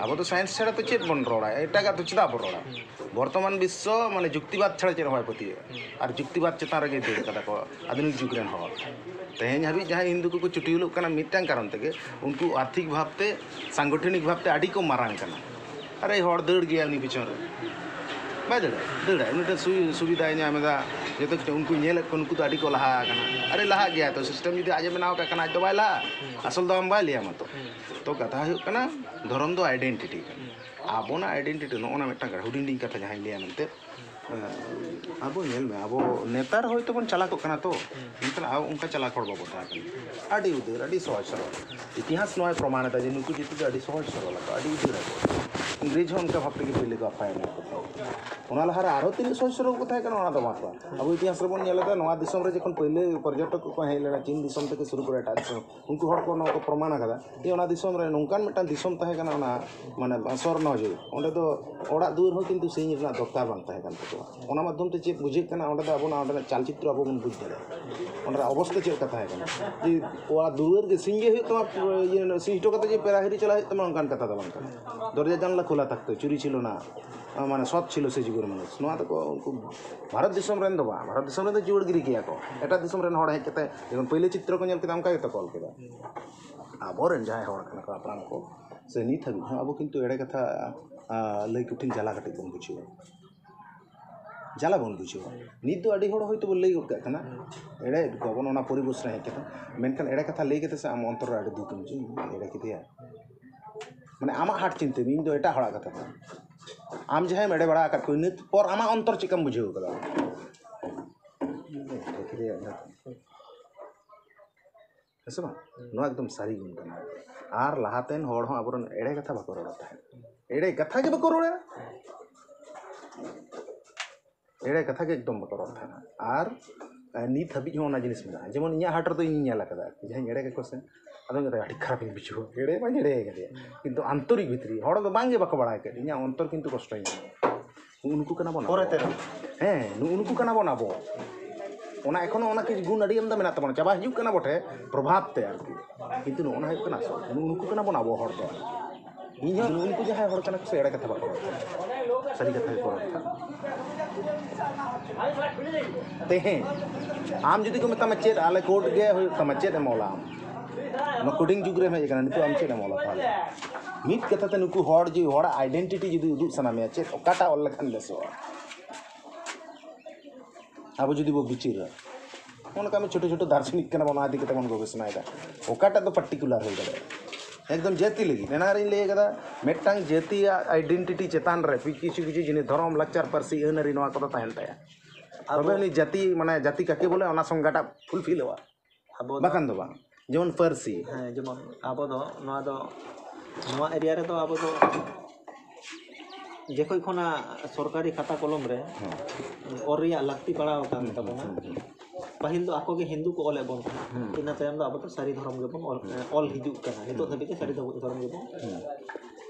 अब तो साइंस छाड़ा तो चेत बन रोड़ा एटा तो चेदा बन रोड़ा बर्तमान विश्व माने जुक्तिवाद छाड़ा चेद हय पति और जुक्तिवाद चेतान रगे दे कदा को आधुनिक जुग रेन हर तेहें हाबी जहाँ हिंदू को चुटियुलोग कना मिदटांग कारण तेगे उनको आर्थिक भावते सांगठनिक भावते आड़ी को मारांग कना अरे हर दड़ गया उनी पिछन रे बाय दड़ा उनटे सुविधा नामेदा जो उनको उनको तो आड़ी को लहा अरे लहा गया तो सिस्टम जुदी आज बनाव का आज तो बाय लहा असल दो हम बाय लिया मत तो कथा हुकना धर्म दो आइडेंटिटी आबोना आइडेंटिटी नोना मिदटांग हुडिंग कथा जहाँ लिया मनते अब नेल में अब नेतार होयतो बन चला को कना तो इनका अब उनका चला खड़ बाबो था आड़ी उधर आड़ी सहज सरल इतिहास नय प्रमाण था जे नुकु जितु आड़ी सहज सरल आड़ी उधर इंग्रेज हम उनका भाबते के पहले को अफाय में ओना लहार आरो तीन सहज सरल को था कना ओना दो मात्रा अब इतिहास रे बन नेलदा नवा दिसम रे जखन पहले पर्यटक को हेलेना चीन दिसम तक शुरू करे टा दिसम उनको हड़ को न को प्रमाण कदा ये ओना दिसम रे नोंकान मिटा दिसम तहे कना ओना माने स्वर्ण जो ओंडे तो ओड़ा दूर हो किंतु सिंह रना दरकार बांग तहे कन तो ओना माध्यम ते चेक बुझे कना ओंडे अब ना चलचित्र अब बन बुझ दाड़े ओंडे अवस्था चेक कथा है कना जे ओड़ा दूर के सिंह हे तो ये सिस्टो कते जे पेराहिरी चला तम ओंकान कथा द बांग दरजा जानला खोला तकतो चुरी छिलो ना माने सत छिलो से जुगर मानुष नोआ तो उनको भारत दिसम रेन दो भारत दिसम रे जुड़गिरी किया को एटा दिसम रेन हड़ हे कते जखन पहले चित्र को नेल के दाम का तो कॉल केदा आबोरेन जाय हड़ कना को अपरान को से नीत हबी अब किंतु एड़े कथा लई कुठिन जाला कटे बन बुझियो जाला बन बुझियो नीत दो अडी हड़ होय तो लई गक कना एड़े गबन ओना परिबेश रे हेके मेनखान एड़े कथा लई केते से आम अंतर अडी दुख मुझी एड़े किदिया माने आमा हाट चिंते इन दो एटा हड़ा कथा आम जहां मेड़े बड़ा का कोई नीत पर आमा अंतर चिकम बुझियो कदा ऐसे बा नो एकदम सारी गुण कना आर लहातेन हड़ हो आबरन एड़े कथा बको रोड़ा था एड़े कथा के बको रोड़ा एड़े कथा के एकदम बको रोड़ा था आर नीत हबी हो ना जिनिस में जेमन इया हाटर तो इन नेला कदा जहां एड़े के कोसे अदम कदा आठी खराब इन बिचो एड़े मा एड़े के किंतु आंतरिक भितरी हड़ तो बांगे बको बड़ा के इया अंतर किंतु कष्ट उनको कना बना पोरेते हैं उनको कना बना बो ओना एखोनो ओना के गुण अड़ी आमदा मेना तबन चाबा हिजुक कना बटे प्रभाव ते आरकी किंतु ओना हुक कना सो उनको कना बना बो हड़ दो इन उनको जहां हड़ कना से एड़ा कथा बको सारी कथा को तेहे आम जुदी को मता मचेद आले कोड गे होय तमचेद मोला न कोडिंग जुग रे में कना नितो आम चेद मोला थाले मित कथा ते नुकु हड़ जी हड़ आइडेंटिटी जुदी उदुग सना में चेद ओकाटा ऑल लखन देसो अब जुदी वो बिचिर उनका में छोटे छोटे दार्शनिक कना बना आदि कता मन गवेषणा एदा ओकाटा तो पर्टिकुलर हो गले एकदम जाति लगी नेना रे ले कदा मेटांग जाति आइडेंटिटी चेतान रे किछु किछु जिनि धर्म लक्चर परसी अनरी नवा कदा ताहन ताया अब नि जाति माने जाति काके बोले ओना संगाटा फुलफिल होवा अब बाखान दो बा जेमन परसी हां जेमन अब नवा एरिया रे तो अब तो जेखोय खोना सरकारी खाता कलम रे और रिया लगती पड़ाव कान तबना पहिल दो आको के हिंदू को ओले बन इना तयम दो अब तो सारी धर्म के बन ऑल हिजु कना नितो धबे के सारी धर्म के बन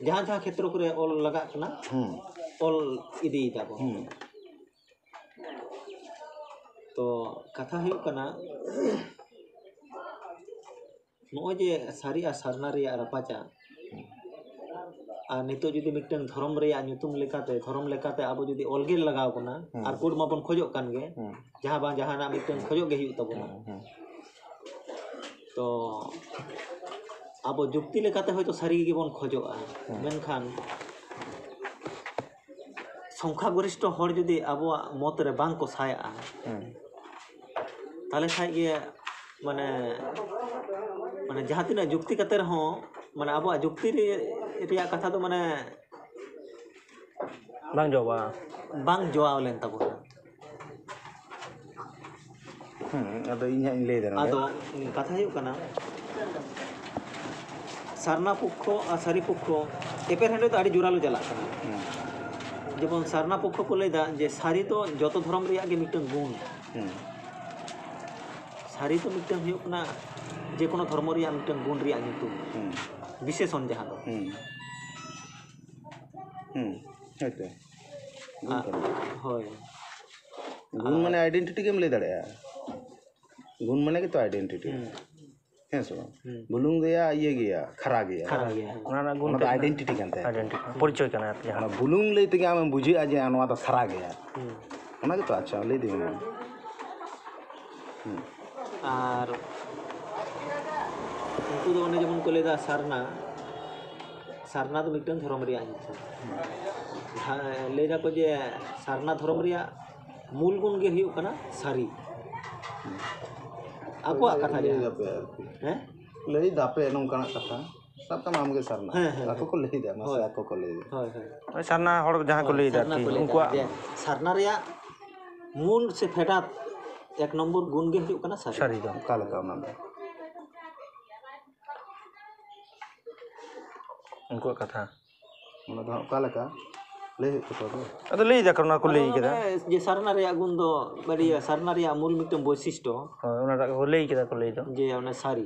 जहां जहां क्षेत्र करे ऑल लगा कना ऑल इदी जाबो तो कथा हुई कना नो जे सारी आ सरना रिया रपाचा नितो जुदी मिटन धर्म रे नुतुम लेकाते धर्म लेकाते अब जुदी अलगे लगाव कना आर कोड माबन खोजो कान गे जहां बा जहां ना मिटन खोजो गे हिउ तबना तो अब जुक्ति लेकाते होय तो सारी गे बन खोजोआ मेनखान संख्या गरिष्ठ हर जुदी अब मत रे बांग को साया ताले खाय गे माने माने जहां तिना जुक्ति कते रहो माने अब जुक्ति रिया कथा तो माने बांग जोवा लेन तबो अदो इन्हा इन ले देना अदो कथा हुई कना सरना पक्ष आ सारी पक्ष एपेर हेंडे तो आड़ी जुरालो चला कना जेमन सरना पक्ष को लेदा जे सारी तो जतो धर्म रिया गे मिटन गुण सारी तो मिटन हुई कना जे कोनो धर्म रिया मिटन गुण रिया नितु विशेषण जहां दो हेते होय गुण माने आइडेंटिटी केम ले दड़या गुण माने के तो आइडेंटिटी हैं सो बुलुंग दिया ये गया खरा गया ओना गुण तो आइडेंटिटी कान ते आइडेंटिटी परिचय कना ओना बुलुंग ले तगे आम बुझे आज नवा तो खरा गया ओना के तो अच्छा ले दे আর उनको तो जेमन को लेदा सारना सारना तो मिटन धर्म रिया ले जा को जे सारना धर्म रिया मूल गुण गे हुई कना सारी आपको कथा जे हैं ले दापे नोंकाना कथा सब का नाम के सारना आको को ले दे मासे आको को ले दे ओय सारना हड़ जहां को ले दा उनको सारना रिया मूल से फेटा एक नंबर गुण गे हुई कना सारी दो काला का नाम उनको कथा ओना दो काला का ले तो अद ले जा करना को ले केदा जे सारना रिया गुण दो बड़िया सारना रिया मूल मिटन वैशिष्ट्य ओना को ले केदा को ले दो जे ओना सारी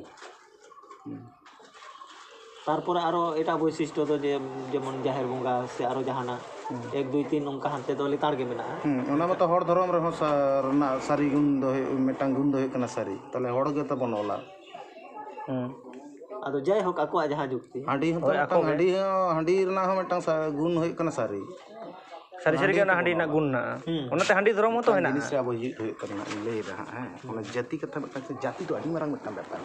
तारपर आरो एटा वैशिष्ट्य तो जे जेमन जाहेर बंगा से आरो जहाना 1 2 3 उनका हानते तो लेताड़ के मेना ओना मत हड़ धर्म रे सारना सारी गुण दो मेटांग गुण दो कना सारी तले हड़ गे त बनोला आदो जय होक आको जहां जुक्ति हांडी हांडी रना हो मेटांग गुण होय कना सारी सारी सारी के ना हांडी ना गुण ना ओना ते हांडी धर्म तो है ना जिनिस अब होय कना ले रहा है ओना जाति कथा मेटांग जाति तो आडी मारंग मेटांग व्यापार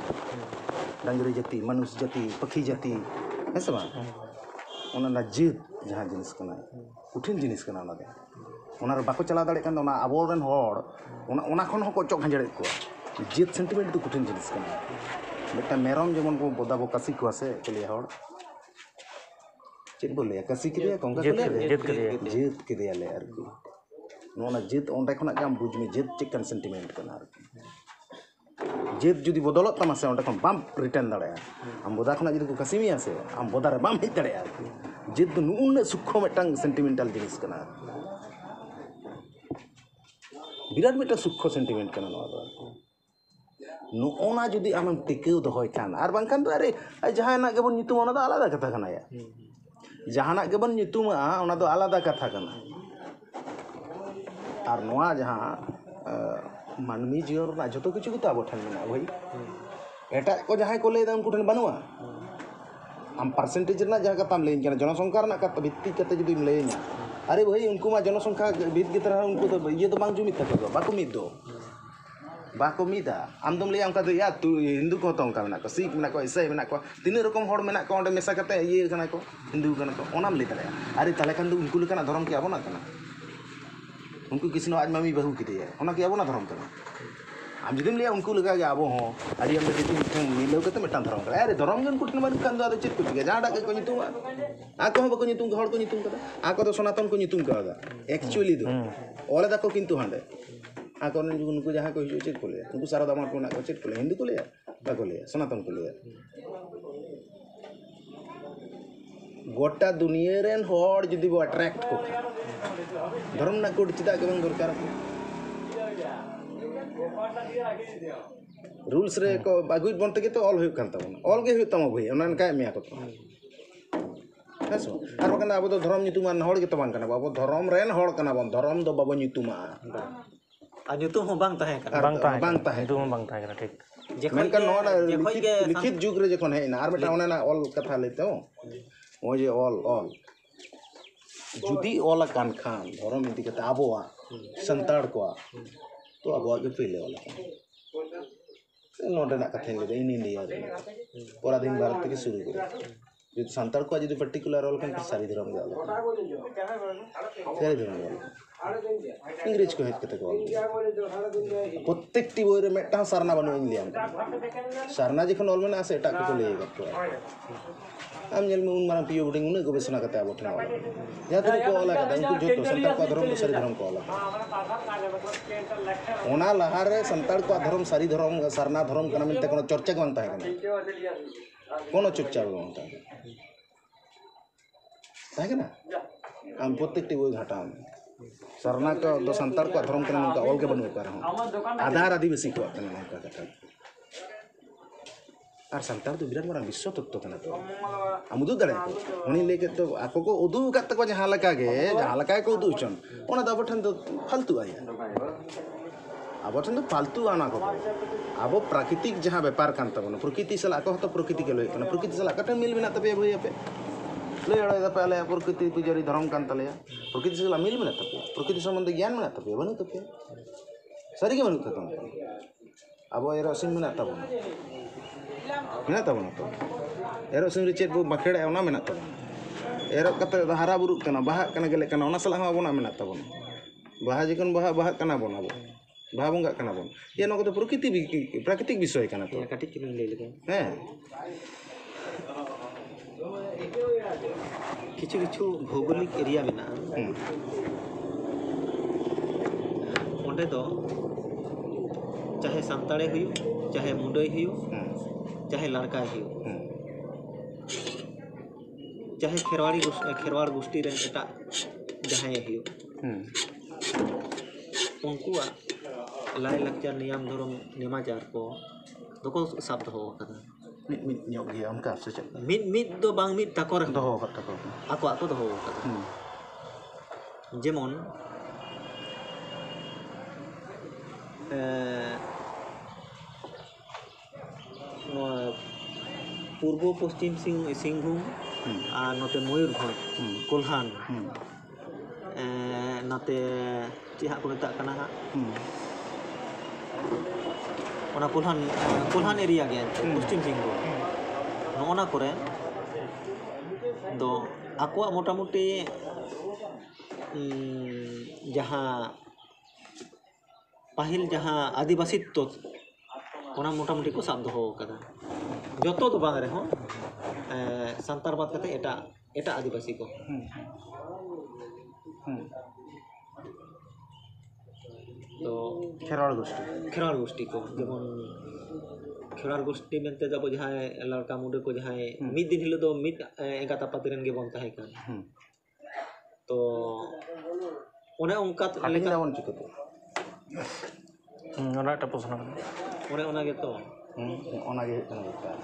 डांगरी जाति मनुष्य जाति पक्षी जाति है सब ओना ना जीत जहां जिनिस कना कठिन जिनिस कना ओना दे ओना रे बाको चला दाड़े कन ओना आबो रेन होड़ ओना खन हो को चोक हंजड़े को जीत सेंटिमेंट तो कठिन जिनिस कना बेटा मेरम जेमन को बोदा बो कसी को से चलिए होड़ चेक बोले कसी के कोंगा जीत के ले यार नोना जीत ओंडे खना जाम बुझ में जीत चिकन सेंटिमेंट कना जीत जुदी बदलत तमा से ओंडे खन बाम रिटर्न दाड़े हम बोदा खना जुदी को कसी में आसे हम बोदा रे बाम हिट दाड़े जीत नु उन सुखो मेटांग सेंटिमेंटल जिनिस कना बिराट मेटा सुखो सेंटिमेंट कना नोना जुदी आम टिकेव दोहय खान आर बांखान तो अरे जहाना गेबन नितुम ओना दो आलादा कथा कना या जहाना गेबन नितुम ओना दो आलादा कथा कना आर नोआ जहां मानवी जीवन रा जतो किछु तो आबो ठन मेना भाई एटा को जहां को लेदा उनको ठन बनुआ हम परसेंटेज ना जहां कताम लेइन कना जनसंख्या ना कत भित्ति कते जुदी लेइन अरे भाई उनको मा जनसंख्या बीत के तरह उनको तो ये तो बांग जुमित था बाको मिद दो बाको मिदा आम दम ले उनका तो या तू हिंदू को तो उनका मेना को सिख मेना को ईसाई मेना को तीन रकम हड़ मेना को ओंडे मेसा कते ये कना को हिंदू कना को ओनाम ले दरे अरे तले खान दो उनको लेकना धर्म के आबो ना कना उनको किसी आज मामी बहू की दिया ओना के आबो ना धर्म कना आम जुदिम ले उनको लगा के आबो हो अरे हम देखि मिलो के तो मेटा धर्म करा अरे धर्म जन कुटन बान कान दो चेक कुछ जाडा के को नितुम आको हो बको नितुम हड़ को नितुम कदा आको तो सनातन को नितुम कदा एक्चुअली दो ओले दाको किंतु हांडे आको उनको जहां को चेक को ले उनको सारा दामार को ना को चेक को ले हिंदू को ले बाको ले सनातन को ले गोटा दुनिया रेन हड़ जुदी बो अट्रैक्ट को धर्म ना कोड चिता के बंग दरकार रूल्स रे को बागुई बनते के तो ऑल हुई कान तबन ऑल गे हुई तम भई ओनन का मिया को हेसो आर बकना अब तो धर्म नितुमान हड़ के तो बांग कना बाबो धर्म रेन हड़ कना बन धर्म दो बाबो नितुमा आ नितुम हो बांग ताहे कना बांग ताहे दो बांग ताहे कना ठीक मेनका नोना लिखित जुग रे जखन है ना आर बेटा ओना ना ऑल कथा लेते हो ओ जे ऑल जुदी ऑल कान खान धर्म इति कते आबोआ संताड़ को तो आबोआ के पहले वाला नोडे ना कथे ले इन इंडिया रे पूरा दिन भारत के शुरू करे जो संताड़ को जो पर्टिकुलर रोल kan सारी धर्म गाला सारी धर्म गाला इंग्लिश को हेत कते को प्रत्येकटी बोय रे मेटा सरना बनो इंडियन सरना जखन ऑल में आसे एटा को ले गतो आम जेल में उन मारा पियो बुडिंग उन गवेषणा कते आबो ठना या तो को वाला कते उनको जो संताड़ को धर्म सारी धर्म को वाला ओना लहार रे संताड़ को धर्म सारी धर्म सरना धर्म कना मिनते कोनो चर्चा के बनता है कोनो चर्चा बनता है ना आम प्रत्येकटी बोय घाटा सरना को दो संताड़ को धर्म कना उनका ऑल के बनवे कर हूं आधार आदिवासी को कना उनका कथा और संताड़ तो बिराट मारा विश्व तत्व कना तो हम उदु दड़े को उनी लेके तो आको को उदु कत को जहां लका को उदु चन ओना दबठन तो फालतू आया ᱟᱵᱚ ᱴᱷᱮᱱ ᱫᱚ ᱯᱟᱞᱛᱩ ᱚᱱᱟ ᱠᱚ ᱟᱵᱚ ᱯᱨᱟᱠᱨᱤᱛᱤᱠ ᱡᱟᱦᱟᱸ ᱵᱮᱯᱟর ᱠᱟᱱ ᱛᱟᱵᱚᱱᱟ ᱯᱨᱚᱠৃতি ᱥᱟᱞᱟᱜ ᱟᱠᱚ ᱦᱚᱸᱛᱚ ᱯᱨᱚᱠৃতি ᱜᱮ ᱞᱟᱹᱭ ᱠᱟᱱᱟ ᱯᱨᱚᱠৃতি ᱥᱟᱞᱟᱜ ᱠᱟᱴᱟ ᱢᱤᱞ ᱢᱮᱱᱟᱜ ᱛᱟᱯᱮᱭᱟ ᱵᱷᱟᱹᱭ ᱟᱯᱮ ᱞᱟᱹᱭ ᱚᱲᱟᱭ ᱫᱟᱯᱮ ᱟᱞᱮᱭᱟᱜ ᱯᱨᱚᱠৃতি ᱯᱩᱡᱟᱹᱨᱤ ᱫᱷᱚᱨᱚᱢ ᱠᱟᱱ ᱛᱟᱞᱮᱭᱟ ᱯᱨᱚᱠৃতি ᱥᱟᱞᱟᱜ ᱢᱤᱞ ᱢᱮᱱᱟᱜ ᱛᱟᱯᱮᱭᱟ ᱯᱨᱚᱠৃতি ᱥᱚᱢᱵᱚᱱᱫᱷᱮ ᱜᱮᱭᱟᱱ ᱢᱮᱱᱟᱜ ᱛᱟᱯᱮᱭᱟ ᱵᱟᱹᱱᱩᱜ ᱛᱟᱯᱮᱭᱟ ᱥᱟᱹᱨᱤᱜᱮ ᱵᱟᱹᱱᱩᱜ ᱛᱟᱵᱚᱱᱟ ᱟᱵᱚ ᱮᱨᱚᱜ ᱥᱤᱢ ᱢᱮᱱᱟᱜ ᱛᱟᱵᱚᱱᱟ ᱛᱚ ᱮᱨᱚᱜ ᱥᱤᱢ ᱨᱮ ᱪᱮᱫ ᱵᱚ ᱵᱟᱸᱠᱷᱮᱲᱮᱜᱼᱟ ᱚᱱᱟ ᱢᱮᱱᱟᱜ ᱛᱟᱵᱚᱱᱟ ᱮᱨᱚᱜ ᱠᱟᱛᱮ ᱦᱟᱨᱟ ᱵᱩᱨᱩᱜ ᱠᱟᱱᱟ ᱵᱟᱦᱟᱜ ᱠᱟᱱᱟ ᱜᱮᱞᱮᱜ ᱠᱟᱱᱟ ᱚᱱᱟ ᱥᱟᱞᱟᱜ ᱦᱚᱸ ᱟᱵᱚᱱᱟᱜ ᱢᱮᱱᱟᱜ ᱛᱟᱵᱚᱱᱟ ᱵᱟᱦᱟ ᱡᱚᱠᱷᱚᱱ ᱵᱟᱦᱟᱜ ᱠᱟᱱᱟ ᱵᱚᱱ ᱟᱵᱚ ᱵᱟᱦᱟ ᱵᱚᱸᱜᱟᱜ ᱠᱟᱱᱟ ᱵᱚᱱ ᱱᱚᱣᱟ ᱠᱚᱫᱚ ᱯᱨᱟᱠᱨᱤᱛᱤक বিষয় ᱠᱟᱱᱟ ᱛᱚ ᱠᱟᱹᱴᱤᱡ ᱪᱩᱞᱩᱝ ᱞᱟᱹᱭ ᱞᱮᱜᱮ ᱦᱮᱸ কিছু ভৌগোলিক এরিয়া মেনাᱜᱼᱟ ᱚᱸᱰᱮ ᱫᱚ ᱪᱟᱦᱮ ᱥᱟᱱᱛᱟᱲᱮ ᱦᱩᱭᱩᱜ ᱪᱟᱦᱮ ᱢᱩᱰᱟᱹᱭ ᱦᱩᱭᱩᱜ ᱪᱟᱦᱮ ᱞᱟᱲᱠᱟᱭ ᱦᱩᱭᱩᱜ चाहे खेरवाड़ गोष्ठी रेन एटा जहां हुई उनकुआ लाई लक्चर नियम धर्म नेमाचार को दोको साब दो मिद ᱧᱚᱜ ᱜᱮᱭᱟ ᱚᱱᱠᱟ ᱥᱮ ᱪᱮᱫ मिद दो बांग मिद ताको रे ᱫᱚᱦᱚ ᱟᱠᱟᱫ ᱛᱟᱠᱚ ako दो जेमन पूर्व पश्चिम सिंहभूम और नोते मयूरभंज कोल्हान नाते ची हाँ को मेता कना हाँ ओना कोल्हान एरिया गया पश्चिम सिंहभूम नोना करे दो आको मोटामुटी जहाँ पाहिल जहाँ आदिवासी तो ओना मोटामुटी को साब दो कदा जोतो तो बांग रहे हो संतार बात करते एटा आदिवासी को तो खेरवाड़ गोष्ठी को जेमन खेरवाड़ गोष्ठी मेनते जब जहाँ लड़का मुंडे को जहाँ मिद दिन हिलो दो मिद एंगात आपातिरन के बन ताहे कान तो ओने उनका लेका ᱵᱚᱱ ᱪᱤᱠᱟᱹᱛᱮ ᱚᱱᱟ ᱴᱟ ᱯᱚᱥᱱᱟ ओने गे तो ᱚᱱᱟ ᱜᱮ ᱦᱩᱭᱩᱜ ᱠᱟᱱᱟ ᱵᱮᱯᱟᱨ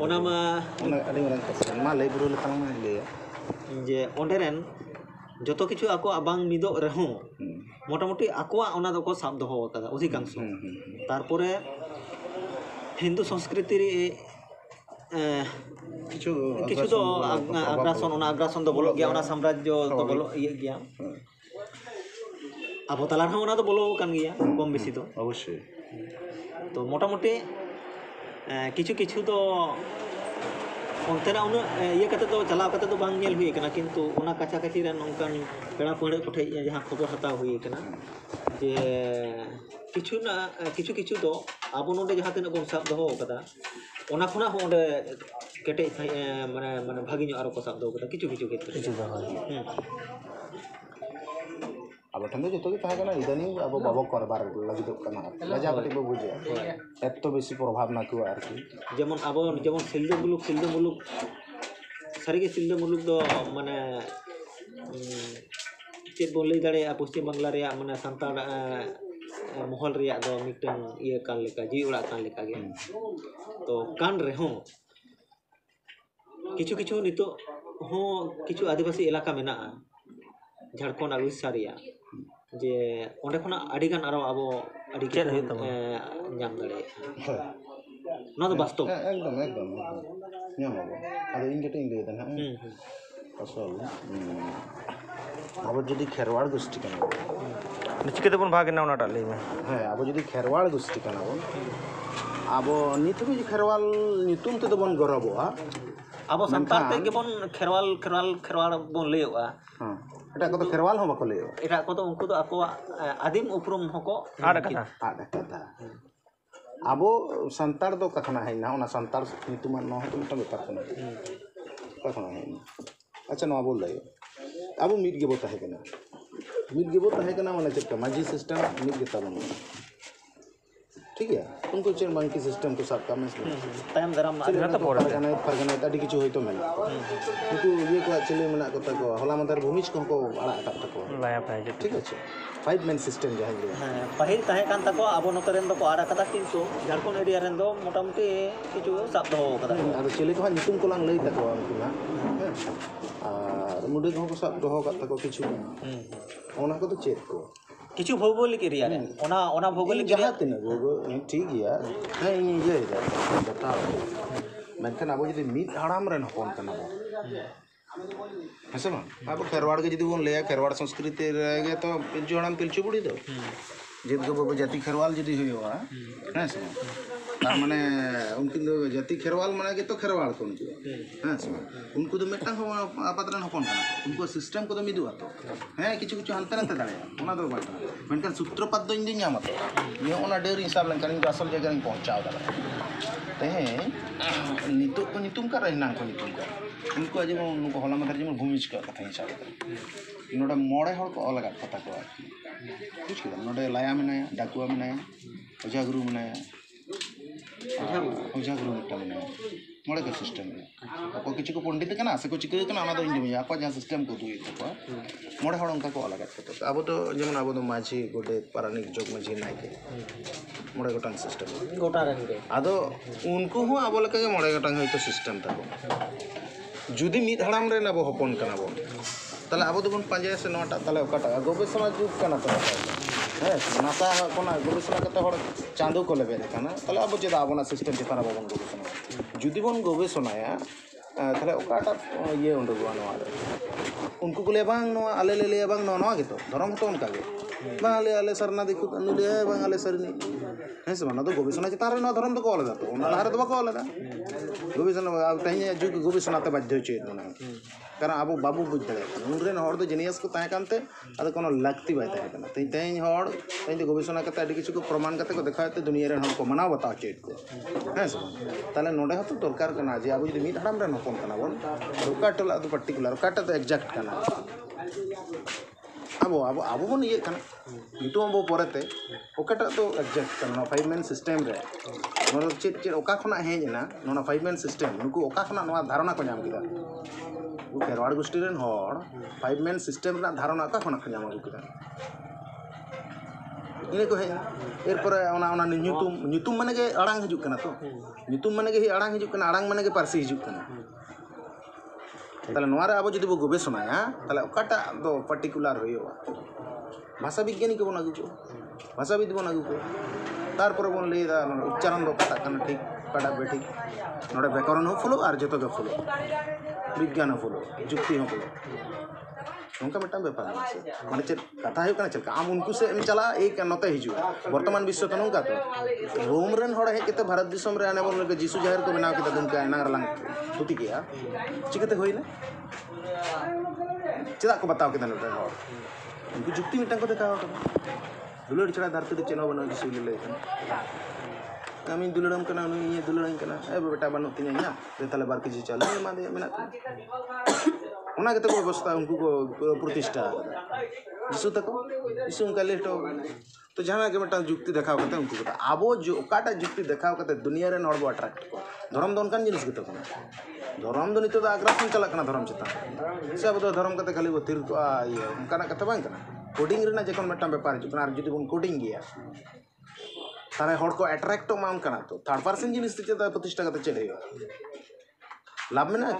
ओना मा ᱚᱱᱟ ᱟᱹᱰᱤ ᱢᱟᱨᱟᱝ ᱠᱟᱛᱷᱟ ᱢᱟ ᱞᱟᱹᱭ ᱵᱩᱨᱩ ᱞᱮᱠᱷᱟᱱ ᱢᱟ ᱞᱟᱹᱭᱟ जे ओंडेरेन जोतो किछु आको बांग मिदो रहो मोटामुटी आकोआ ओना दको साब दो कदा अधिकांश तारपरे हिंदू संस्कृति किछु तो अग्रासन दो बोलो गया ओना साम्राज्य तो बोलो ये गया अब तला रहा ओना तो बोलो कान गया कम बेसी तो अवश्य तो मोटामुटी किछु तो उन ये तो चलाव तो बांग नेल हुई कना किंतु उना काचा काची रन उनकान पेड़ा पड़े कोठे जहां खबर हता हुई कना जे किछु तो आबो नोडे जहां तिना बन साब दो कदा ओना खुना हो ओडे केटे माने माने भागी ᱧᱚᱜ आरो को साब दो कदा किछु क्षेत्र अब ठंडे जो तो कहा ना इदानी अब बाबा करबार लगी तो करना लजा कटी बो बुझे एत तो बेसी प्रभाव ना को आर की जेमन आबो जेमन सिल्दो मुलुक सारी के सिल्दो मुलुक दो माने चेत बोन लई दाड़े पश्चिम बांग्ला रे माने संतान महल रे दो मिटन ये कान लेका जी उड़ा कान लेका गे तो कान रे हो किछु नितो हो किछु आदिवासी इलाका मेना झारखंड और उड़ीसा रिया जे ओंडे खना आडिगान आरो आबो आडि के नाम दाड़े ना तो वास्तव एकदम नाम आबो आदो इन गेटिंग ले दना असल आबो जदी खेरवाड़ गोष्ठी कना चिकते बन भागना ओनाटा लई में हां आबो जदी खेरवाड़ गोष्ठी कना बन आबो नितबे खेरवाल नितुम ते बन गरबोआ आबो संतार ते के बन खेरवाल बन लेयोआ हां एटा को तो खेरवाल हो बको लेयो एटा को तो उनको तो आको आदिम उपरुम हको आड कथा आबो संतार दो कखना है ना ओना संतार नितुमान न हो तो बेपार कना कखना है अच्छा न बोल ले आबो मिट गेबो ताहे कना माने चेक माजी सिस्टम मिट गेता बन ठीक है उनको चेन बांकी सिस्टम को साथ काम में टाइम दराम फरगना अड़ी किछु होय तो मेना उनको ये को चले मेना को तको होला मदर भूमिज को आड़ा का तको लाया पाए ठीक है 5 मैन सिस्टम जहां ले पहिल ताहे कान तको आबो नतरेन दो आड़ा कदा किंतु झारखंड एरिया रेन दो मोटामुटी किछु साब दो कदा आरो चले को नितुम को लांग लई तको उनको ना आ मुडे को साब दो का तको किछु ओना को तो चेक को किछु भौगोलिक एरिया रे ओना भौगोलिक एरिया जहाँ तीन ठीक गया हाँ ये बताओ मेनखान अब जो मीत हड़ाम रेन हपन कना है से बांग अब खेरवाड़ के जो बन लिया खेरवाड़ संस्कृति रह गया तो पिलचू हड़ाम पिलचू बुढ़ी दो जिद को बाबू जाति खेरवाल जी हुआ है से तार माने उनकी जाति खेरवाल माने के तो खेरवाल को उनको हाँ से उनको तो मेटन हो आपातरन हपन कना उनको सिस्टम को तो मिदुआ तो हैं किछु किछु हंते नते दाड़े ओना दो बात मेनखान सूत्रपात दो इंदी ᱧᱟᱢᱟ तो ये ओना डेर हिसाब लेनखान इन असल जगह इन पहुंचाव दाड़े तेहे नितु को नितुम का रहना को नितुम का उनको आज उनको हला मदर जेमन भूमिज का कथा हिसाब नोडे मोड़े हड़ को अलग कथा को कुछ के नोडे लाया में डाकुआ में ओझा गुरु में ओझा गुरु में मोड़े का सिस्टम में अको किछु को पंडित कना से को चिके कना ना दो इंजि अको जहां सिस्टम को दुई तको मोड़े हड़ उनका को अलग कथा अब तो जेमन अब तो माझी गोडे पारानिक जोग माझी नायके मोड़े गोटांग सिस्टम गोटा रन के आदो उनको हो अब लका के मोड़े गोटांग होइतो सिस्टम तको जुदी मिद हड़ाम रे ना बो हपन कना बो ताले अब तो बन पांजे से नोटा ताले ओकाटा गवेषणा जुग कना तो है नासा कोना गवेषणा कते हड़ चांदो को लेबे कना ताले अब जेदा आबोना सिस्टम चिताना बन गवेषणा जुदी बन गवेषणाया ताले ओकाटा ये उंडुगवा नवा उनको को ले बांग नवा आले ले बांग नवा के तो धर्म तो उनका के बांग आले सरना देखु अनुले बांग आले सरनी है से मानो तो गवेषणा चितार न धर्म तो को अलग तो ओना लहर तो बको अलग गवेषणा तहिया जुग गवेषणा ते बाध्य चेत मना कारण अब बाबू बुझ दे उनरेन हड़ तो जेनियस को ताहे कानते अद कोनो लगती बाय ताहे कना तेन हड़ तेन गवेषणा कते अडी किछु को प्रमाण कते को देखाते दुनिया रे हड़ को मना बताओ चेत को है से ताले नोडे हतो दरकार कना जे अब जदि मिद हड़ाम रे नपन कना बन रोकाटला तो पर्टिकुलर काटा तो एग्जैक्ट कना अब बन ये कना नितो अब परते ओकाटा तो एग्जैक्ट कना 5 मैन सिस्टम रे नोर चेत चेत ओका खना हेजना नोना 5 मैन सिस्टम नुको ओका खना नोआ धारणा को नाम किदा खेरवाड़ गोष्ठी रेन हड़ 5 मैन सिस्टम रे धारणा ओका खना को नाम आगु किदा इने को हे एरपर ओना ᱧᱩᱛᱩᱢ माने के अड़ांग हिजुक कना तो ᱧᱩᱛᱩᱢ माने के अड़ांग हिजुक कना अड़ांग माने के पारसी हिजुक कना ताले नोआरे अब जदि बो गवेषणाया ताले ओकाटा दो पर्टिकुलर होयो भाषा विज्ञानी को बन आगु को भाषाविद बन आगु को तारपर बन लेदा उच्चारण दो कटा कना ठीक कटा बेठी नोडे व्याकरण हो फॉलो और जतो के फॉलो विज्ञान हो फॉलो जुक्ति हो फॉलो उनका मिट्टा व्यापार माने चेक कथा है चल आम उनको से चला एक नते हिजु वर्तमान विश्व तो नौका तो रोम रेन हड़ हे केते भारत दिसम रे आने बोल के जीसु जाहिर को बनाव केते दुनका एना रलांग तुति गया चिकते होइना चेदा को बताओ केते नते हड़ उनको जुक्ति मिट्टा को देखाव दुलड़ छड़ा धरती रे चेनो बनो जीसु ले आमी दुलड़म कना ये दुलड़म कना ए बेटा बनो तिnya nya ताले बार के जी चल मा दे मेना उना के तो व्यवस्था उनको को प्रतिष्ठा जिसु तक जिसु उनका लेट तो जहां के बेटा जुक्ति देखाव करते उनको बता आबो जो ओकाटा जुक्ति देखाव करते दुनिया रे नड़बो अट्रैक्ट धर्म दोन कान जिनिस के तो धर्म दो नितो आग्रासन चला कना धर्म चिता से अब तो धर्म कते खाली वो तीर तो ये उनका कथा बांग कना कोडिंग रे ना जेकन बेटा व्यापार जुकना और जदि बन कोडिंग गया तारे हड़ को अट्रैक्ट माम कना तो थर्ड पर्सन जिनिस ते चेता प्रतिष्ठा करते चले लाभ में ना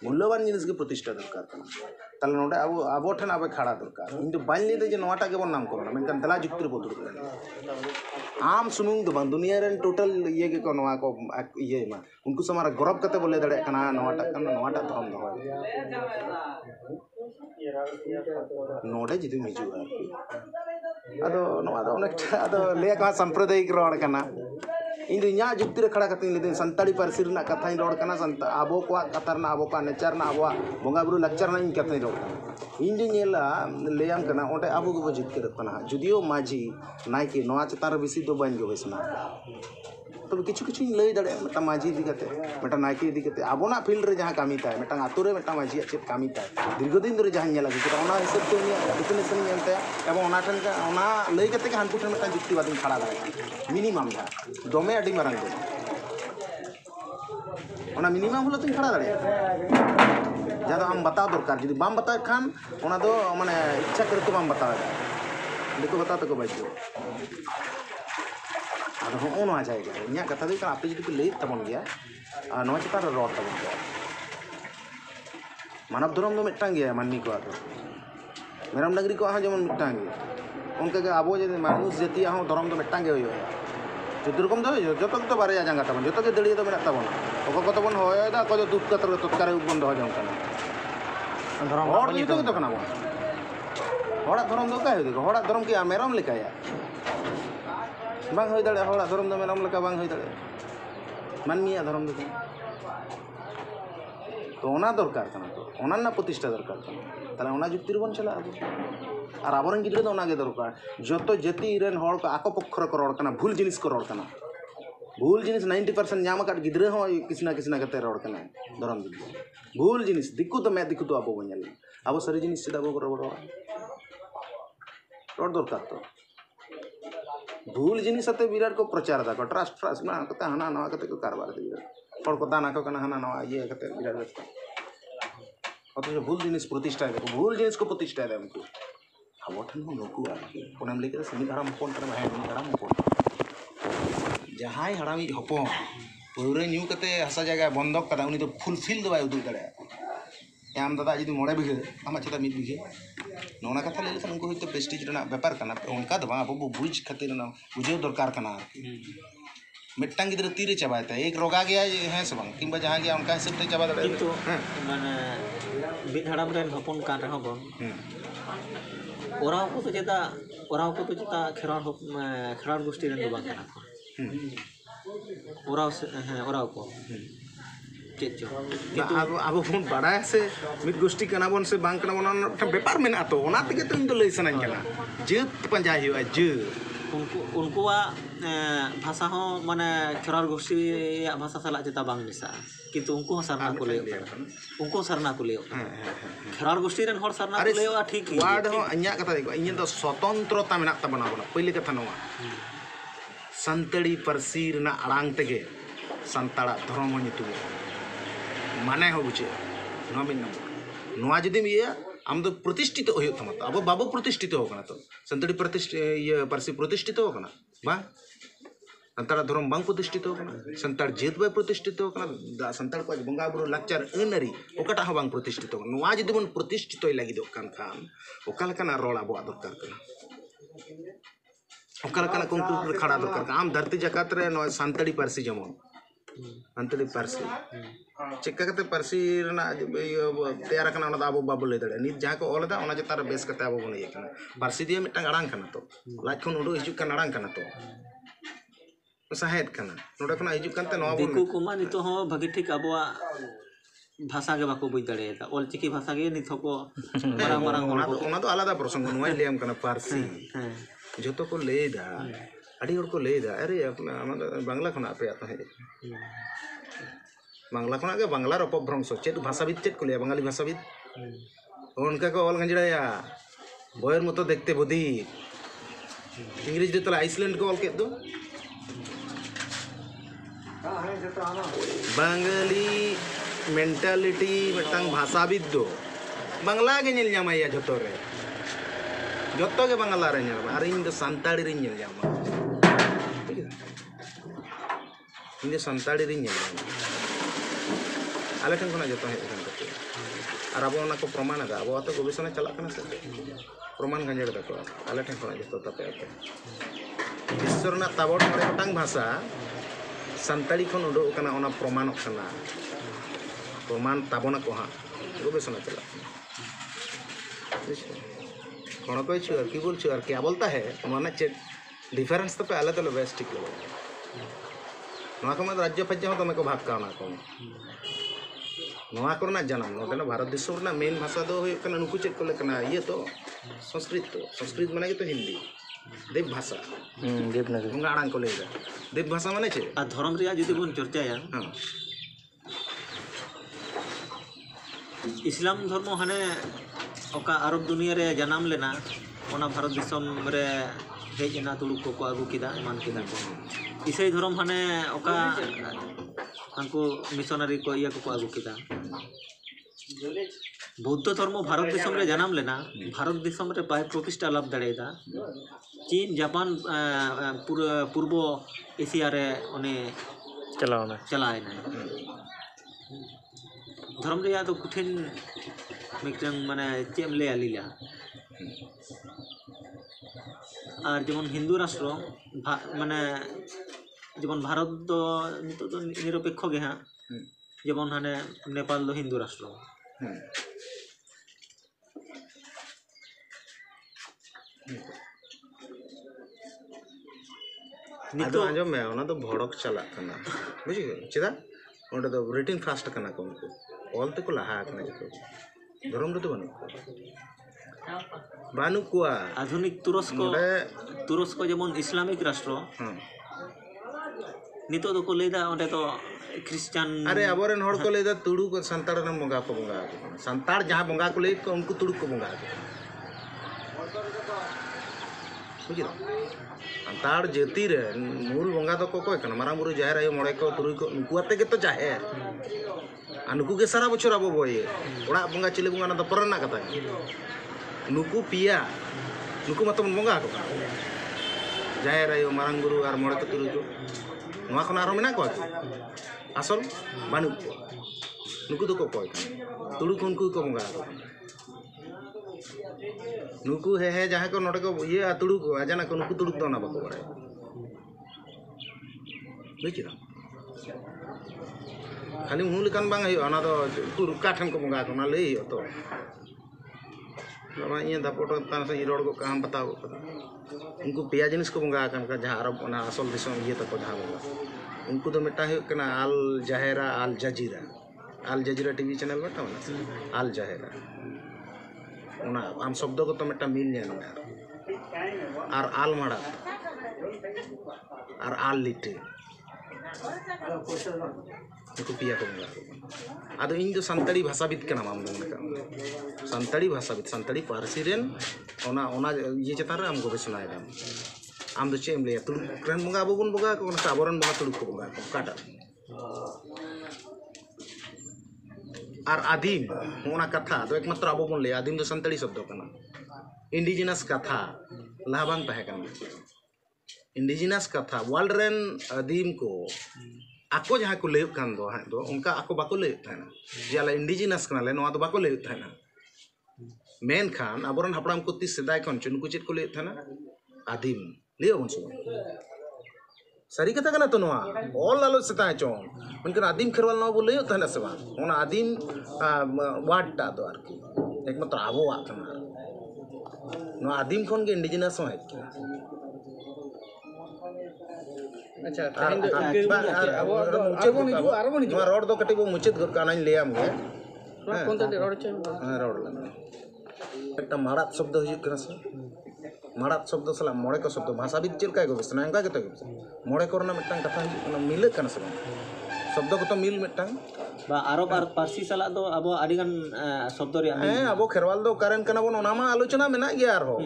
मूल्यवान जिनिस के प्रतिष्ठा दरकार ताले नोडे अब ठन अब खड़ा दरकार इन बाइन ले जे नोटा के बन नाम करो मेनकान दला जुक्ति रे बोल आम सुनुंग दो दुनिया रे टोटल ये के को नवा को ये मा उनको समारा गौरव कते बोले दड़े कना नोटा धर्म दो नोडे जिदि मिजु अदो नवा दो अनेकटा अदो ले का सांप्रदायिक रोड कना इन इना जुक्ति रे खड़ा कते लेदे संताड़ी पारसी रना कथा इन रोड कना संत आबो को कतर ना आबो का नेचर ना आबो बोंगा बुरु लेक्चर ना इन कते रोड इन जे नेला लेयाम कना ओटे आबो को जित कर कना जुदियो माझी नायकी नवा चतार बेसी दो बाइन गवेषणा तब किछु किछु लई दड़े मेटा माझी इदी कते मेटा नायकी इदी कते आबोना फील्ड रे जहां कामी ताय मेटा आतु रे मेटा माझी चेत कामी ताय दीर्घ दिन धरे जहां नेला कि ओना हिसाब ते डिफिनेशन नेलते एवं ओना ठन का ओना लई कते के हानपुट मेटा जुक्ति बादिन खड़ा दाड़े मिनिमम जा दोमे अडी मारंग दे ओना मिनिमम हलो तुम खड़ा दाड़े ज्यादा हम बताओ दरकार जदि बाम बताए खान ओना दो माने इच्छा करे तो बाम बताओ देखो बता तो को बाजो अब हम ओना जाएगा इन्या कथा दे आप जदि को ले तबन गया नवा चितार रोड तबन गया मानव धर्म दो मिटांग गया माननी को आदो मेरम डंगरी को जेमन मिटांग उनके आबो जो मानुष जाति धर्म तो मिट्टांगे हुआ जो रकम जो तो बारे जांगा तबन जो दड़िया तो मेना तबन अको को तबन होयदा अको जो दुख कतर तत्कारे बन दो जंग कना हर जो तो कना बन हड़ा धर्म दो का हो हड़ा धर्म की मेरम लेकाया बांग होय दाड़े हड़ा धर्म दो मेरम लेका बांग होय दाड़े मानमिया धर्म दो तो ओना दरकार कना तो ओना ना प्रतिष्ठा दरकार कना ताले ओना जुक्ति बन चला अब और आबरन गिद्रा तो ओनागे दरकार जतो जाति रेन हड़ को आको पक्षर को रड़ कना भूल जिनिस को रड़ कना भूल जिनिस 90% ᱧᱟᱢ ᱟᱠᱟᱫ गिद्रा हो किसना किसना कते रड़ कना धर्म भूल जिनिस दिक्कु तो मैं दिक्कु तो आबो बनेल आबो सारी जिनिस से आबो रड़ दरकार तो भूल जिनिस आते विराट को प्रचार दा को ट्रस्ट ना कते हाना नवा कते को कारबार दे विराट हड़ को दाना को कना हाना नवा ये कते विराट अथच भूल जिनिस प्रतिष्ठा है भूल जिनिस को प्रतिष्ठा है उनको अब ठन हम लोग को लेके समी हराम हपन कर हराम हपन जहां हरामी हपन पौरे न्यू कते हसा जगह बंधक कदा उनी तो फुलफिल दो बाय उदुग दड़े आम दादा जुदी 9 बीघे आम चेता 1 बीघे नोना कथा ले उनको होते प्रेस्टीज रेना व्यापार करना उनका दो अब बुझ खातिर ना बुझे दरकार करना मिट्टांग गिद्रा तीरे चाबाता एक रोगा गया है से बांग किंबा जहां गया उनका हिसाब से चाबा दड़े किंतु माने बिन हड़ाम रेन हपन कान रहो बन ओराव को तो चेता खेरार गोष्ठी रेन बांग kana ओराव को चेत जो अब फोन बड़ा से मिद गोष्ठी कना बन से बांग कना बन व्यापार में ना तो ओना तके तो इन तो लई सनाኝ कना जेत पंजा हिवा जे उनकुआ भाषा हो माने खेरार गोष्ठी भाषा साला चेता बांग मिसा किंतु उनको सरना को ले उनको सरना को ले खेरार गोष्ठी रेन हर सरना को ले ठीक वार्ड हो अन्या कथा देखो इन तो स्वतंत्रता में ना बना बना पहले कथा नवा संतड़ी परसी रना अड़ांग तेगे संताड़ा धर्म नितु माने हो बुझे नमिन नंबर नवा जदि ये आम तो प्रतिष्ठित हो थमा तो अब बाबू प्रतिष्ठित हो कना तो संतड़ी ये परसी प्रतिष्ठित हो कना बा संताड़ा धर्म बांग प्रतिष्ठित हो कना संताड़ जेत बाय प्रतिष्ठित हो कना संताड़ को बंगा बुरु लाचार अनरी ओकाटा हो बांग प्रतिष्ठित हो नवा जदि बन प्रतिष्ठित होय लागि दो कान खान ओकाल कना रोल आबो दरकार कना ओकाल कना कंक्रीट खड़ा दरकार आम धरती जकात रे नो संतड़ी परसी जमन संतड़ी परसी चेका कते परसी रना तैयार कना ओना आबो बाबो ले दड़े नित जहां को ओल दा ओना जतार बेस कते आबो बन ये कना परसी दिए मिटांग अड़ांग कना तो लाज खन उडो हिजु कना अड़ांग कना तो साहेद कना नोडे खना हिजु कनते नवा बन दिकु कुमा नितो हो भगी ठीक आबोआ भाषा के बाको बुझ दड़ेता ऑलचिकी भाषा के नितो को मारांग मारांग ओना तो आलादा प्रसंग नोय लेम कना परसी जो तो को ले दा अड़ी और को ले दा अरे अपना बांग्ला खना पे आता है बांग्ला खना के बांग्ला अपभ्रंश चेत भाषाविद चेत को ले बंगाली भाषाविद उनका को ऑल गंजड़ाया बयर मतो देखते बुद्धि इंग्लिश दे तला आइसलैंड को ऑल के दो बांगाली मेंटालिटी मिटंग भाषाविद दो बांग्ला के नेल जामाया जतो रे जतो के बांग्ला रे नेल आर इन दो संताड़ी रे नेल जामा इन संताड़ी रे नेल जामा आले ठन खना जतो है कते और अब ओना को प्रमाण दा अब तो गवेषणा चला कना से प्रमाण गंजड़ दको आले ठन खना जतो तपे आते विश्वरना ताबड़ मरे गोटांग भाषा संताड़ी खन उडो कना ओना प्रमाण कना प्रमाण ताबना को हा गवेषणा चला कौन को छु की बोल छु और क्या बोलता है माने चेक डिफरेंस तो पे अलग अलग बेस्ट ठीक लगे नवा को राज्य फज्जा हो तो मैं को भाग का ना को नवा करना जानम नोडे भारत देश रना मेन भाषा दो होय कना नुकु चेक को लेकना ये तो संस्कृत माने के तो हिंदी देव भाषा देवनागरी गंगा आड़ांग को लेदा देव भाषा माने छे आ धर्म रिया जदि बन चर्चाया हां इस्लाम धर्म हाने ओका अरब दुनिया रे जन्म लेना ओना भारत दिसम रे हेजना तुड़ुक को आगु किदा मान किदा को ईसाई धर्म हाने ओका हमको मिशनरी को या को आगु किदा बौद्ध धर्म भारत दिसम रे जन्म लेना भारत दिसम रे बाय प्रतिष्ठा लाभ दड़ेदा चीन जापान पूर्व एशिया रे ओने चलाए ना धर्म रे तो कठिन मिक्टन माने चेम ले आलीला আর যেমন হিন্দু রাষ্ট্র মানে যেমন ভারত তো নিতোग তো নিরপেক্ষ গে হ্যাঁ যেমন হানে নেপাल दो हिंदू राष्ट्र नितो आजो में ओना तो भड़क चला कना बुझी गए चेदा ओंडे तो रिटिन फास्ट कना को उनको ऑल ते को लहा कना जको धर्म तो बानु कुआ आधुनिक तुरस्क जेमन इस्लामिक राष्ट्र नितो तो को लेदा ओंडे तो क्रिश्चियन अरे अबोरेन हड़ को लेदा तुड़ू को संताड़ न बंगा को संताड़ जहां बंगा को ले को उनको तुड़ू को बंगा बुझी संताड़ जाति रे मूल बंगा तो कोय कना मारा मुरु जाहेर आयो मोड़े को तुरुई को उनको आते के तो जाहेर अनुकु के सारा बछर अब बोये ओड़ा बंगा चिले बंगा ना तो परना कथा नुकु पिया नुकु मत बंगा को जाहेर आयो मारांग गुरु और मोड़े को तुरुई को नवा खना आरो मेना को आसल बानु नुकु तो को कोय तुड़ू को उनको को बंगा नुकु हे जहाँ को नोटे को ये तुड़ू को आजाना को नुकु तुड़ू तो ना बाको बड़े बुझी खाली मूल कान बांग है ना तो कुरु काठन को बंगा को ना ले तो बाबा ये दापोटो तान से रोड को काम बताओ उनको पिया जिनिस को बंगा कान का जहाँ अरब ना असल दिसों ये तक को जहाँ बंगा उनको तो मिटा है कि ना अल जजीरा टीवी चैनल में था ना अल जहेरा उना आम शब्द को तो मिटा मिल जाए ना और आल माड़ा और आल लिटे उनको पिया को बंगा आदो इन जो संताड़ी भाषाविद के नाम हम लोग का संताड़ी भाषाविद संताड़ी पारसी रेन ओना ये चेतान रे हमको बेसनाएगा आम दो चेम ले तुड़ रेन बंगा बगुन बंगा को साबरन बंगा तुड़ को बंगा को काटा और आदिम ओना कथा तो एकमात्र अब बन ले आदिम तो संताड़ी शब्द कना इंडिजिनस कथा लाभांग तहे कना इंडिजिनस कथा वर्ल्ड रेन आदिम को आको जहाँ को ले कान दो हाँ दो उनका आको बाको ले था ना जियाला इंडिजिनस कना ले नवा तो बाको ले था ना मेन खान अबरन हपड़ाम को तीस सेदाय कौन चुन कुछ को ले था ना आदिम लियो कौन सुन सारी कथा कना तो नवा ऑल लालो सेताय चों उनका आदिम खरवाल नवा बोले था ना सेवा उना आदिम वाट टा दो आरकी एक मात्र आवो वाट ना नवा आदिम कौन के इंडिजिनस हो है अच्छा रोड दो कटी मुचाद गोरकाना लिया मुझे रोड एक माड़ा शब्द हजूँ से माड़ा शब्द सला मोड़े को शब्द भाषाविद चलका को बेसना एंका के मोड़े को मिट्टान कथा मिले से शब्द को तो मिल मिट्टान आरो पारसी सला दो अब आदिगान शब्द रे अब खेरवाल दो कारण कना बोन ओना मा आलोचना मेना गया आरो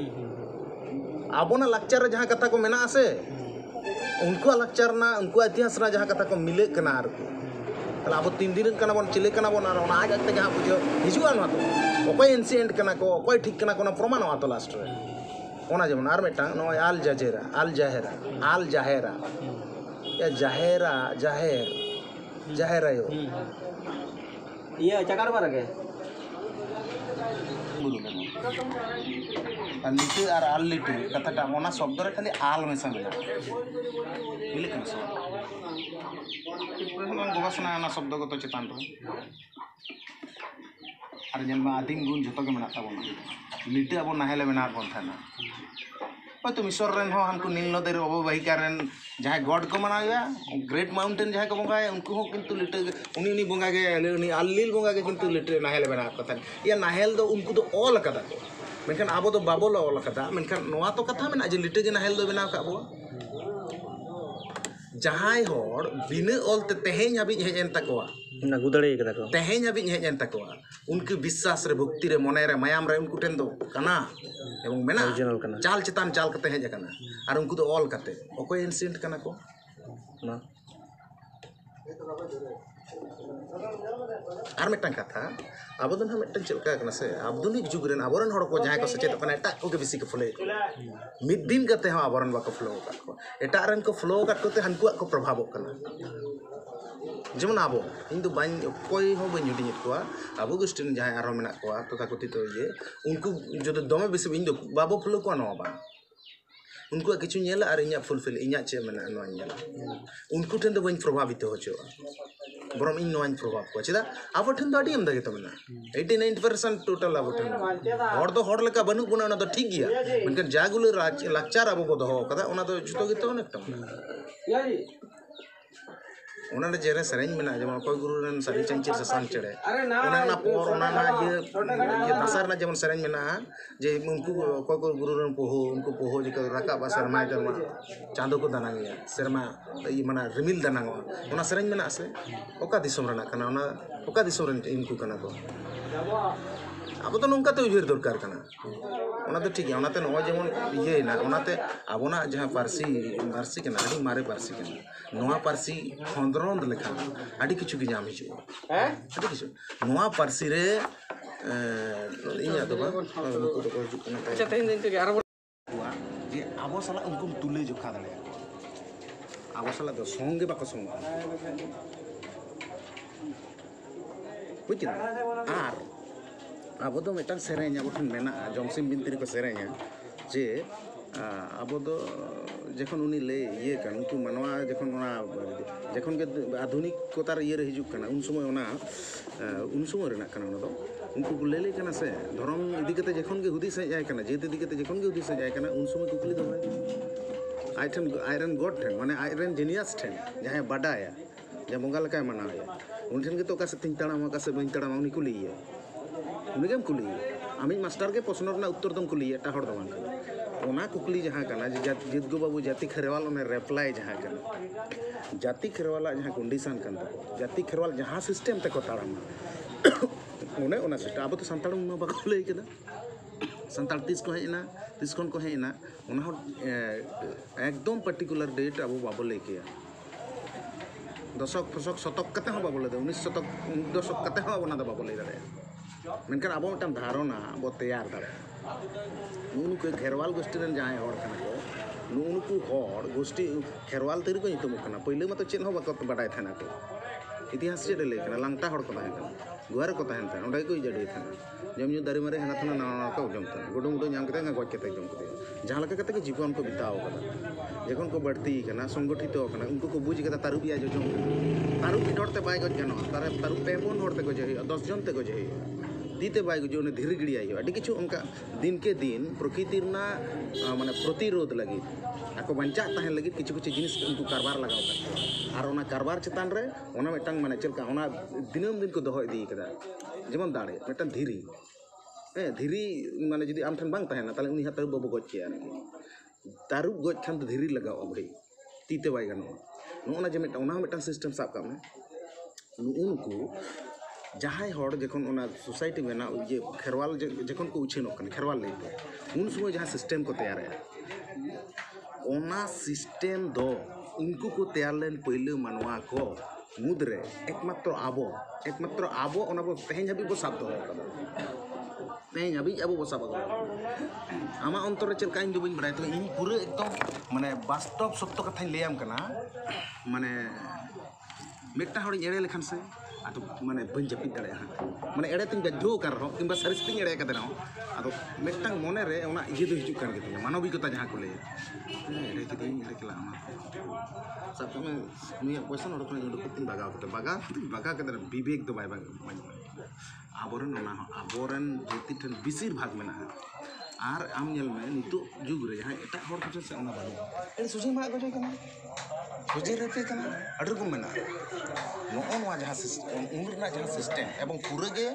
आबोना लाक्चर जहाँ कथा को मेना आसे उनको लाक्चर ना उनको इतिहास ना जहाँ कथा को मिले कना आरको तला अब 3 दिन कना बोन चिले कना बोन आरो ना आज तक जहाँ बुझो हिजुआ ना तो ओकोय एंशिएंट कना को ओकोय ठीक कना को ना प्रमाण आ तो लास्ट रे ओना जेमन आर मेटा नो आल जाहेरा या जाहेरा यो ये चकार बार के लिटे और आल लिटे कथाटा ओना शब्द रे खाली आल मेसा मिला मिले कना सब हम गवेषणा ना शब्द को तो चेतान रे और जेन आदिम गुण जतो के मेना ताबो लिटे अब नाहेले मेना कोन थाना ओय तो मिसर रेन हो हमको नील नदी रे अबवाहिका रेन जहां गॉड को मनाया ग्रेट माउंटेन जहां को बंगाए उनको हो किंतु लिटे उनी बंगा के उनी आलिल बंगा के किंतु लिटे नाहेले मेना कथा या नाहेल दो उनको तो ऑल कथा को मेनखान आबो तो बाबो ऑल कथा मेनखान नोआ तो कथा मेना जे लिटे के नाहेल दो बनाव का बो जहां होड़ बिना ऑलते तेहें हाबि हेजन तकवा ना गुदड़े कदा को तेहें हाबि हेजन तकवा उनकी विश्वास रे भक्ति रे मने रे मायाम रे उनको टेन दो कना एवं मेना चाल चितान चाल कते हेज कना और उनको तो ऑल कते ओकोय एंशिएंट कना को ना और मिटन कथा अब तो ना मिटन चलका कना से आधुनिक जुग रेन आबरन हड़ को जहां को सचेत कना एटा को के बेसी के फ्लो मिद दिन कते हम आबरन बा को फ्लो का को एटा रन को फ्लो का कोते हनको को प्रभाव कना जेमन आबो इन तो बाइन कोई हो बन जुटी को आबो गोष्ठीन जहां आरो मेना को तथा कथित ये उनको जो दमे बेसी इन दो बाबो फ्लो को न बा उनको किचु नेला और इᱧᱟ फुलफिल इᱧा चे मेना नोआ नेला उनको ठेन दो बइन प्रभावित होचो बरम इन नोआ प्रभाव को चेदा अब ठेन दो अडी एमदा गेतो मेना 89% टोटल अब ठेन हर दो हर लेका बनु बुना ना तो ठीक गया मेनकन जागुलो लाचार अब को दो कदा ओना दो जुतो गेतो नेक्टम उन्हें जेरे सरेंज में ना जब कोई गुरु ने सारी चंचीर से सांग चढ़े उन्हें ना पोर उन्हें ना ये दसार ना जब सरेंज में ना जे उनको कोई गुरु ने पोहो जो रका बा शर्मा जमा चांदो को दाना गया शर्मा ये मना रिमिल दाना गया उन्हें सरेंज में ना से ओका दिसोम रना करना उन्हें ओका दिसोम रन इनको करना को अब तो नौका तो उजर दरकार करना उन्हें तो ठीक है उन्हें तो नौ जेमन ये ना उन्हें तो अब ना जहाँ पारसी के ना अड़ी मारे पारसी के ना नोआ पारसी खंडरोंद लेखा अड़ी किचु की जाम हिचु अड़ी किचु नोआ पारसी रे इन्या तो बा अच्छा तेन दिन के आरो जे आबो साला उनको तुले जोखा दले आबो साला तो संगे बाको संग बुझिना आर अब तो मिटान सेरेंया अब ठन मेना जमसिम बिनतिरी को सेरेंया जे अब तो जखन उनी ले ये कन उनको मनवा जखन ओना जखन के आधुनिकतार ये हिजुक कना उन समय ओना उन समय रेना कना ओना दो उनको ले कना से धर्म इदी कते जखन के हुदी से जाय कना जेत इदी कते जखन के हुदी से जाय कना उन समय कुकली दो आयरन गॉड ठन माने आयरन जेनियस ठन जहां बडाया जे बंगा लका मनाया उन ठन के तो का से तिन ताड़ा का से बइन ताड़ा उनी कुली उनगेम कुली आमी मास्टर के प्रश्न रना उत्तर दम कुली एटा हड़ दम ओना कुकली जहाँ कना जित गो बाबू जाति खेरवाल ओने रेप्लाई जहाँ कना जाति खेरवाला जहाँ कंडीशन कन तको जाति खेरवाल जहाँ सिस्टम तको ताड़ामा ओने ओना सिस्टम अब तो संताड़ मा बाको लई केदा संताड़ 30 को हेना 30 खन को हेना ओना एकदम पर्टिकुलर डेट अब बाबो लई केया दशक फशक शतक कते हो बाबो लई 19 शतक दशक कते हो ओना द बाबो लई दारे मेनकन अब मिट्टन धारणा अब तैयार दाड़े उनको खेरवाल गोष्ठी रन जहाँ हड़ कना को उनको हड़ गोष्ठी खेरवाल तेरी को नितुम कना पहले मत चेन हो बाको बाडाय थाना को इतिहास चेड ले कना लांगटा हड़ को ताहें कना गुआर को ताहें थाना ओंडे को जड़ी थाना जम न्यू दारी मारे हेना थाना ना को जम थाना गुडु मुडु नाम कते गoj कते जम कते जहाँ लगा कते के जीवन को बिताओ कना जखन को बढ़ती कना संगठित कना उनको को बुझ कता तारुबिया जो तारुब डरते बाय गज गनो तारुब पेबन हड़ते गज 10 जन ते गज दीते बाय जो धीरे गिड़िया अभी किचु उनका दिन के दिन प्रकृति माने प्रतिरोध लगी आको बंचा तहन लगी किछु किछु जिनिस उनको कारबार लगाव और कारबार चेतान रे ओना मिटन माने चलका ओना दिनम दिन को दोहो इदी कदा जेमन दाड़े मिटन धीरी धीरी माने जदि आम ठन बांग तहना ताले उनी हाथ बाबू गज के तारुब गज खान तो धीरी लगाव भाई तीते बाय गनो नोना जे मिटन ओना मिटन सिस्टम साब काम उनको जहाँ हड़ जखन सोसाइटी में ना ये खेरवाल जखन को उछेनों खेरवाल लेते उन समय जहाँ सिस्टम को तैयार है ओना सिस्टम दो उनको को तैयार लेन पहले मानवा को मुद्रे एकमात्र आबो ओना बो तेहें हबी बो साब दो तेहें हबी अब बो साब आमा अंतर चलका इन बइन बड़ाय तो इन पूरे एकदम माने वास्तव सत्य कथा लेयाम कना माने मेटा हड़ एड़े लेखान से आदो माने बन जपित दाड़े माने एड़े तिन बद्धो कर रहो किंबा सरस्तिन एड़े कदे रहो आदो मेटांग मोने रे ओना इये दो हिजुक कान गेते मानविकता जहाँ को ले एड़े केते एड़े केला सब में नुया पैसा नोड कोन उडुक तिन बागा कदे विवेक दो बाय आबोरन जेति ठन बिसिर भाग में ना आर आम नेल में नितो जुग रे जहाँ एटा हड़ को से ओना बालो ए सुजे मा गजय कना सुजे रेपे कना अडर को मेना नोआ जहाँ उनरना जहाँ सिस्टम एवं पूरे के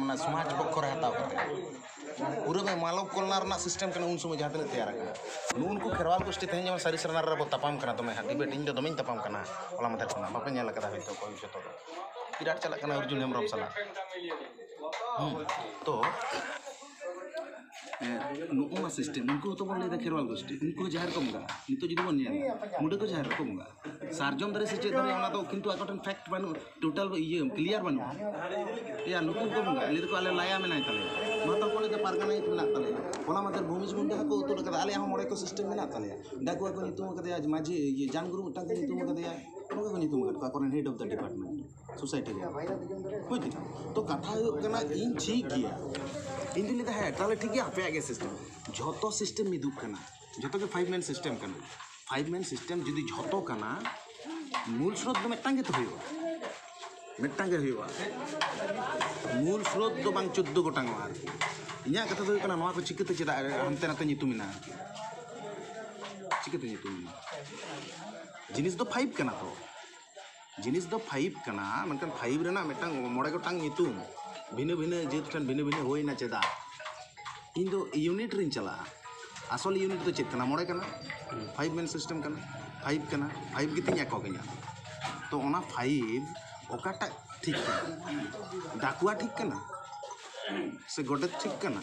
माने समाज पक्ष रे हताव करते पूरे में मालव कलना सिस्टम कना उन समय जहाँ तने तैयार कना उनको खेरवाल गोष्ठी तेज जब सारी सरनार रे तपाम कना तमे डिबेट इन दो दमें तपाम कना ओला मधर कना बापे नेल कदा होइतो कोई जतो विराट चला कना अर्जुन हेमब्रम साला तो नुआ सिस्टम उनको तो बन ले खेरवाल गोष्ठी उनको जहर को मुगा नितो जुदी बन नेल मुडे को जहर को मुगा सार्जम दरे से चेत दरे ओना तो किंतु आकटन फैक्ट बानु टोटल ये क्लियर बानु या नुकुन को मुगा ले को आले लाया में नाय तले माता कोले के पारगा नहीं ना तले ओला मतलब भूमिज मुंडा को तो कदा आले हम मोड़े को सिस्टम में ना तले डाकुआ को नितो कदे आज माझी ये जान गुरु टांग नितो कदे उनको को नितो का कोन head of the department society बुझ तो कथा कना इन ठीक गया इन दिन है ताले ठीक है आपे आगे सिस्टम झोतो सिस्टम में दुख कना जतो के 5 मैन सिस्टम कना 5 मैन सिस्टम जुदी झतो कना मूल स्रोत दो मिटांगे तो हुआ मिटांगे हुआ मूल स्रोत दो बांग 14 गोटांग आर इन्या कथा दो कना नवा को चिकते चेदा हमते नाते नितुमिना चिकते नितुमिना जिनिस दो 5 कना तो जिनिस दो 5 कना मनकन 5 रेना मिटांग मोड़े गोटांग नितुम भिने भिने जेत ठन भिने भिने होइना चेदा इन दो यूनिट रिन चला असल यूनिट तो चेत कना मोड़े कना 5 मैन सिस्टम कना 5 कना 5 गितिnya को गया तो ओना 5 ओकाटा ठीक कना डाकुआ ठीक कना से गोडत ठीक कना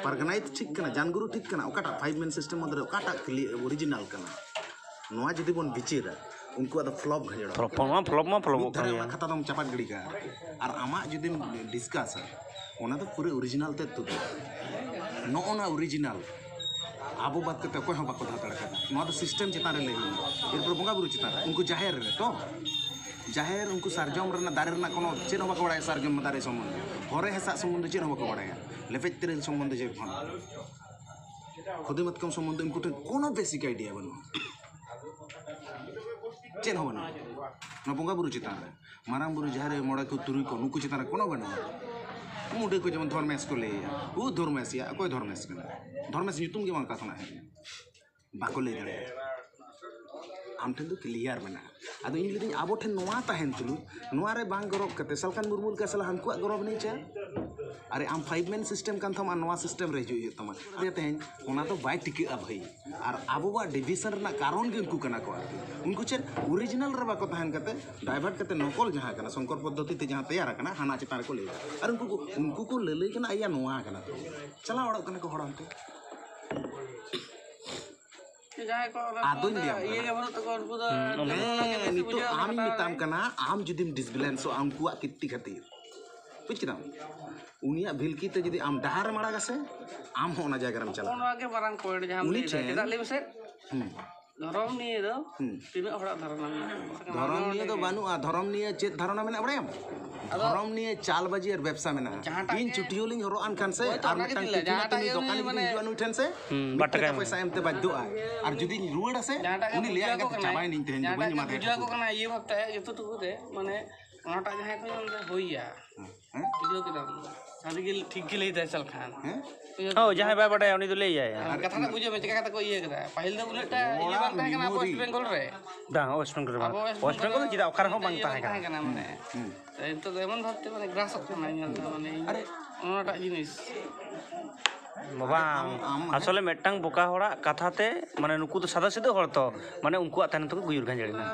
परगनाइत ठीक कना जानगुरु ठीक कना ओकाटा 5 मैन सिस्टम मदरे ओकाटा ओरिजिनल कना नोआ जदि बोन बिचिरा उनको अद फ्लॉप घजड़ा फ्लॉप करे ओना खाता दम चापाट गड़ी का और आमा जदि डिस्कस ओना तो पूरे ओरिजिनल ते तो नो ओना ओरिजिनल आबो बात करते कोई हम बाको धातड़ का नोआ तो सिस्टम चिता रे लेही एरपर बंगा बुरु चिता उनको जाहेर रे तो जाहेर उनको सारजम रना दारे रना कोनो चेन हम बाको बडाय सारजम दारे संबंध हरे हेसा संबंध चेन हम बाको बडाय लेफेट तेरे संबंध जे फोन खुदे मत कम संबंध उनको कोनो बेसिक आइडिया बनो चेन हो बना ना बंगा बुरु चिता मारांग बुरु जहारे मोड़ा को तुरुई को नुकु चिता कोनो बना मुडे को जमन धर्मेश को ले वो धर्मेश या कोई धर्मेश कना धर्मेश युतुम के मांग काथना है बाको ले दे आम ठन तो क्लियर बना अदो इन लेदिन आबो ठन नोआ ताहेन तुलु नोआ रे बांग गरब कते सलकान मुरमुल का सला हमको गरब नहीं चा अरे आम 5 मैन सिस्टम कान थमा नोआ सिस्टम रे जुई तमा रे तेन ओना तो बाय टिके आ भाई और आबो बा डिवीजन ना कारण के उनको कना को उनको चेन ओरिजिनल रे बाको ताहेन कते डाइवर्ट कते नकल जहां कना शंकर पद्धति ते जहां तैयार कना हाना चितार को ले और उनको को ले ले कना आया नोआ कना तो चला ओड़ा कना को हड़ाम ते आदो इंडिया ये हमरो तो उनको तो नितो आम मिताम कना आम जुदिम डिसबैलेंस आम कुआ कित्ती खातिर बुझिराम उनिया भिलकी ते जदि आम डहार माड़ा गसे आम हो ना जायगा रे चला ओना के बरान पॉइंट जहां उनी चेदा ले बसे धरम निये दो तीन हड़ा धारणा धरम निये तो बानुआ धरम निये चेत धारणा मेना बड़ायम धरम निये चालबाजी और व्यवसाय मेना तीन छुट्टियोलिंग हरो आन खान से और मिटांग तिनी दुकान की जुआन उठन से बटका पैसा एमते बाध्य और जुदी रुवाड़ से उनी लिया के चाबाय निन तेन बनि मा वीडियो को कना ये भक्ता है जतो टुकु दे माने ओनाटा जहां को जंदे होइया वीडियो के दाम सारी के ठीक के ले चल खान ओ जहां बाय बडा उनी तो ले जाय कथा ना बुझे में चका को ये कदा पहिल दो उलटा ये बात है कना वेस्ट बंगाल रे दा वेस्ट बंगाल चिदा ओकर हम बांग ताहे कना माने तो एमन भाबते माने ग्रास करना माने अरे ओनाटा जिनिस बाबा असले मेटंग बोका होड़ा कथाते माने नुकु तो सादा सीधा हड़ तो माने उनको ताने तो गुयुर गंजड़ीना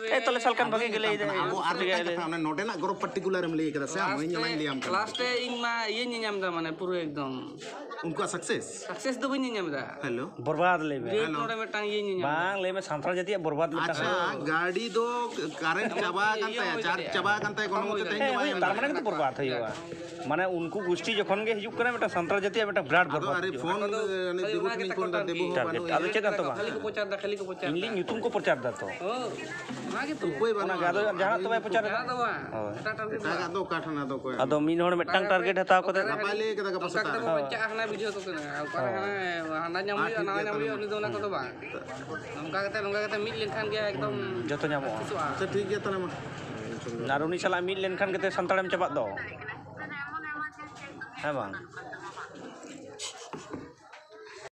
ए तले सलकान भागे गेले दे आबो आर कथा ना नोटे ना गरो पर्टिकुलर में ले कदा से हम इन लियाम लास्ट इन मा ये नियम दा माने पूरा एकदम उनको सक्सेस दो बनी नियम दा हेलो बर्बाद ले बे नोटे मेटंग ये नियम बांग ले में सांतरा जति बर्बाद ले अच्छा गाड़ी दो करंट चाबा कांता है चार्ज चाबा कांता है कोनो मते तेन तार माने तो बर्बाद होइबा माने उनको गोष्ठी जखन के हिजुक करे बेटा सांतरा जति बेटा विराट बर्बाद अरे फोन ने देबो नहीं फोन दा देबो टारगेट आदो चेक तो खाली को प्रचार दा इनली न्यूतुम को प्रचार दा तो ना के तो कोई बना गादो जहां तो प्रचार दा दवा टाका दो काठना दो कोई आदो मीन होड़ मेटंग टारगेट हताव को पाले कदा का पसता बच्चा हना वीडियो तो ना हना नामी उनी दो ना को बा नंगा कते मिल लेखान के एकदम जतो नामो अच्छा ठीक है तना नारुनी सला मिल लेनखान कते संताड़म चबाद दो है बांग